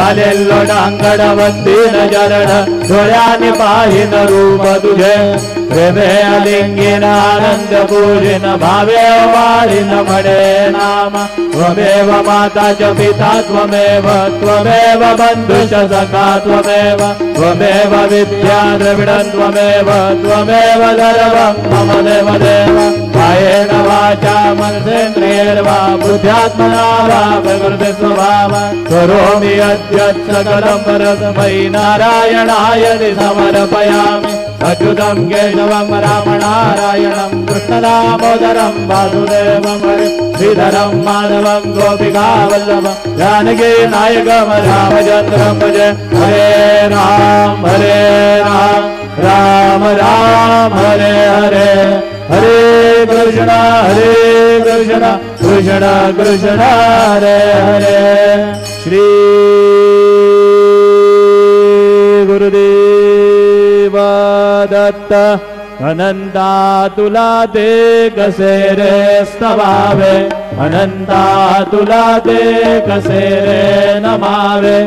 झालेलो डांगडवंतीन जरण डोळ्याने पाहिन रूप तुझे प्रेमे अलिंगीन आनंद पूजिन भावे वारिन म्हणे नाम त्वमेव माता च पिता त्वमेव त्वमेव बंधुश्च सखा त्वमेव त्वमेव विद्या द्रविडं त्वमेव त्वमेव सर्वं मम देव देव कायेन वाचा मनसेन्द्रियैर्वा बुद्ध्यात्मना वा प्रकृति स्वभावा करोमि यद्यत् सकलं परस्मै नारायणाय समर्पयामि अच्युतं केशवं रामनारायणं कृष्णदामोदरं वासुदेवं श्रीधरं माधवं गोपिकावल्लभं जानकी नायकं रामचन्द्रं भजे हरे राम राम राम हरे हरे हरे कृष्ण कृष्ण कृष्ण हरे हरे श्री गुरुदेव दत्त अनंता तुला ते कसे रे स्तवावे अनंता तुला ते कसे रे नमावे।